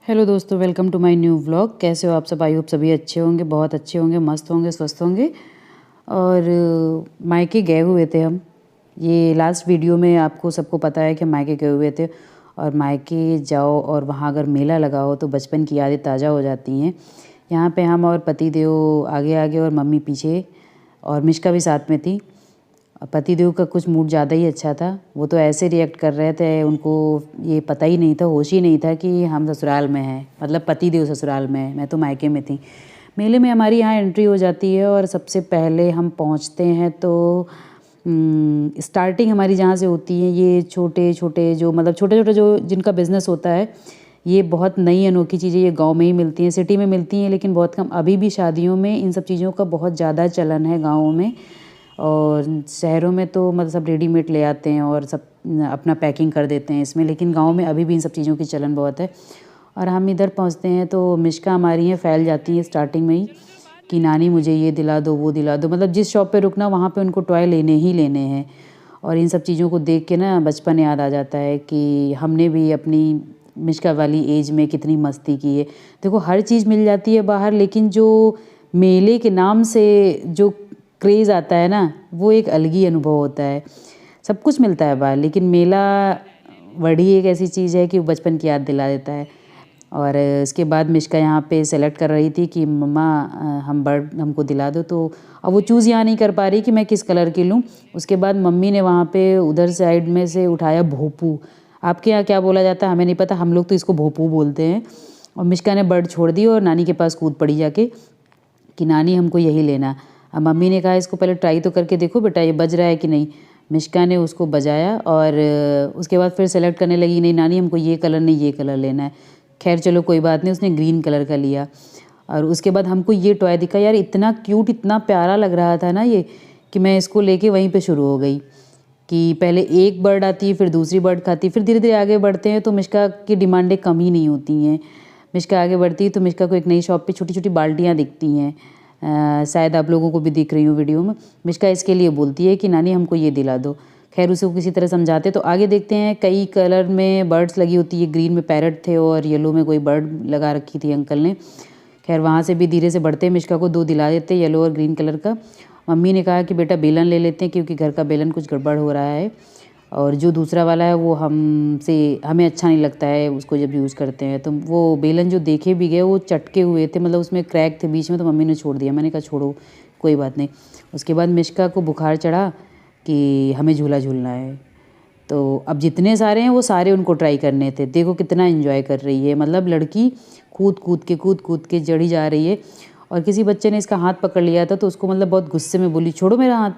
Hello दोस्तों, welcome to my new vlog. कैसे हो आप सब? आई होप सभी अच्छे होंगे, बहुत अच्छे होंगे, मस्त होंगे, स्वस्थ होंगे। और मायके गए हुए थे हम। ये लास्ट वीडियो में आपको सबको पता है कि मायके गए हुए थे। और मायके जाओ और वहाँ अगर मेला लगा हो तो बचपन की यादें ताज़ा हो जाती हैं। यहाँ पे हम और पति देव आगे आगे और मम्मी पीछे, और मिष्का भी साथ में थी। पति देव का कुछ मूड ज़्यादा ही अच्छा था। वो तो ऐसे रिएक्ट कर रहे थे, उनको ये पता ही नहीं था, होश ही नहीं था कि हम ससुराल में हैं, मतलब पति देव ससुराल में है, मैं तो मायके में थी। मेले में हमारी यहाँ एंट्री हो जाती है और सबसे पहले हम पहुँचते हैं तो स्टार्टिंग हमारी जहाँ से होती है, ये छोटे छोटे जो जिनका बिज़नेस होता है, ये बहुत नई अनोखी चीज़ें ये गांव में ही मिलती हैं, सिटी में मिलती हैं लेकिन बहुत कम। अभी भी शादियों में इन सब चीज़ों का बहुत ज़्यादा चलन है गाँवों में। और शहरों में तो मतलब सब रेडीमेड ले आते हैं और सब अपना पैकिंग कर देते हैं इसमें, लेकिन गांव में अभी भी इन सब चीज़ों की चलन बहुत है। और हम इधर पहुंचते हैं तो मिष्का हमारी हैं फैल जाती है स्टार्टिंग में ही कि नानी मुझे ये दिला दो, वो दिला दो। मतलब जिस शॉप पे रुकना वहाँ पे उनको टॉय लेने ही लेने हैं। और इन सब चीज़ों को देख के ना बचपन याद आ जाता है कि हमने भी अपनी मिष्का वाली एज में कितनी मस्ती की है। देखो, हर चीज़ मिल जाती है बाहर, लेकिन जो मेले के नाम से जो क्रेज़ आता है ना, वो एक अलग ही अनुभव होता है। सब कुछ मिलता है बाहर, लेकिन मेला बड़ी एक ऐसी चीज़ है कि वो बचपन की याद दिला देता है। और इसके बाद मिष्का यहाँ पे सेलेक्ट कर रही थी कि मम्मा हम बर्ड हमको दिला दो, तो अब वो चूज़ यहाँ नहीं कर पा रही कि मैं किस कलर की लूँ। उसके बाद मम्मी ने वहाँ पे उधर साइड में से उठाया भोपू। आपके यहाँ क्या बोला जाता है हमें नहीं पता, हम लोग तो इसको भोपू बोलते हैं। और मिष्का ने बर्ड छोड़ दी और नानी के पास कूद पड़ी जाके कि नानी हमको यही लेना। अब मम्मी ने कहा इसको पहले ट्राई तो करके देखो बेटा, ये बज रहा है कि नहीं। मिष्का ने उसको बजाया और उसके बाद फिर सेलेक्ट करने लगी, नहीं नानी हमको ये कलर नहीं, ये कलर लेना है। खैर चलो कोई बात नहीं, उसने ग्रीन कलर का लिया। और उसके बाद हमको ये टॉय दिखा, यार इतना क्यूट, इतना प्यारा लग रहा था ना ये, कि मैं इसको लेके वहीं पे शुरू हो गई कि पहले एक बर्ड आती है, फिर दूसरी बर्ड खाती है, फिर धीरे धीरे आगे बढ़ते हैं तो मिष्का की डिमांडें कम ही नहीं होती हैं। मिष्का आगे बढ़ती है तो मिष्का को एक नई शॉप पे छोटी छोटी बाल्टियाँ दिखती हैं। शायद आप लोगों को भी दिख रही हूँ वीडियो में। मिष्का इसके लिए बोलती है कि नानी हमको ये दिला दो। खैर उसे किसी तरह समझाते तो आगे देखते हैं कई कलर में बर्ड्स लगी होती है। ग्रीन में पैरट थे और येलो में कोई बर्ड लगा रखी थी अंकल ने। खैर वहाँ से भी धीरे से बढ़ते मिष्का को दो दिला देते, येलो और ग्रीन कलर का। मम्मी ने कहा कि बेटा बेलन ले लेते हैं क्योंकि घर का बेलन कुछ गड़बड़ हो रहा है, और जो दूसरा वाला है वो हमें अच्छा नहीं लगता है उसको जब यूज़ करते हैं। तो वो बेलन जो देखे भी गए वो चटके हुए थे, मतलब उसमें क्रैक थे बीच में, तो मम्मी ने छोड़ दिया। मैंने कहा छोड़ो कोई बात नहीं। उसके बाद मिष्का को बुखार चढ़ा कि हमें झूला झूलना है, तो अब जितने सारे हैं वो सारे उनको ट्राई करने थे। देखो कितना एंजॉय कर रही है, मतलब लड़की कूद कूद के चढ़ी जा रही है। और किसी बच्चे ने इसका हाथ पकड़ लिया था तो उसको मतलब बहुत गुस्से में बोली छोड़ो मेरा हाथ।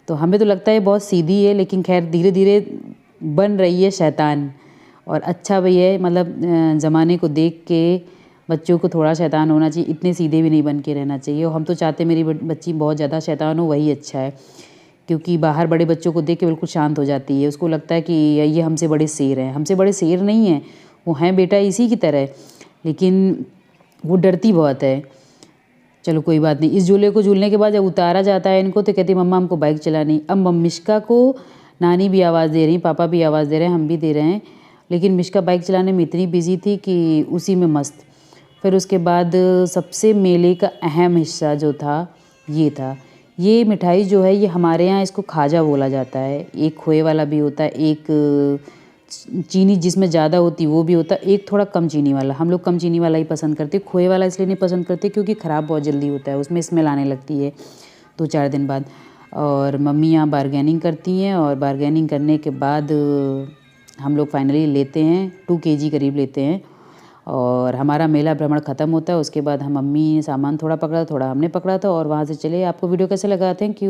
तो हमें तो लगता है बहुत सीधी है, लेकिन खैर धीरे धीरे बन रही है शैतान। और अच्छा भी है, मतलब ज़माने को देख के बच्चों को थोड़ा शैतान होना चाहिए, इतने सीधे भी नहीं बन के रहना चाहिए। और हम तो चाहते मेरी बच्ची बहुत ज़्यादा शैतान हो, वही अच्छा है। क्योंकि बाहर बड़े बच्चों को देख के बिल्कुल शांत हो जाती है, उसको लगता है कि ये हमसे बड़े शेर हैं। हमसे बड़े शेर नहीं हैं, वो हैं बेटा इसी की तरह, लेकिन वो डरती बहुत है। चलो कोई बात नहीं। इस झूले को झूलने के बाद जब उतारा जाता है इनको तो कहती मम्मा हमको बाइक चलानी। अब मिष्का को नानी भी आवाज़ दे रही, पापा भी आवाज़ दे रहे हैं, हम भी दे रहे हैं, लेकिन मिष्का बाइक चलाने में इतनी बिजी थी कि उसी में मस्त। फिर उसके बाद सबसे मेले का अहम हिस्सा जो था ये था। ये मिठाई जो है ये हमारे यहाँ इसको खाजा बोला जाता है। एक खोए वाला भी होता है, एक चीनी जिसमें ज़्यादा होती वो भी होता है, एक थोड़ा कम चीनी वाला। हम लोग कम चीनी वाला ही पसंद करते। खोए वाला इसलिए नहीं पसंद करते क्योंकि ख़राब बहुत जल्दी होता है, उसमें स्मेल आने लगती है 2-4 दिन बाद। और मम्मी यहाँ बारगेनिंग करती हैं और बारगेनिंग करने के बाद हम लोग फाइनली लेते हैं 2 kg करीब लेते हैं। और हमारा मेला भ्रमण ख़त्म होता है। उसके बाद हम मम्मी ने सामान थोड़ा पकड़ा, थोड़ा हमने पकड़ा था और वहाँ से चले। आपको वीडियो कैसे लगा? Thank you.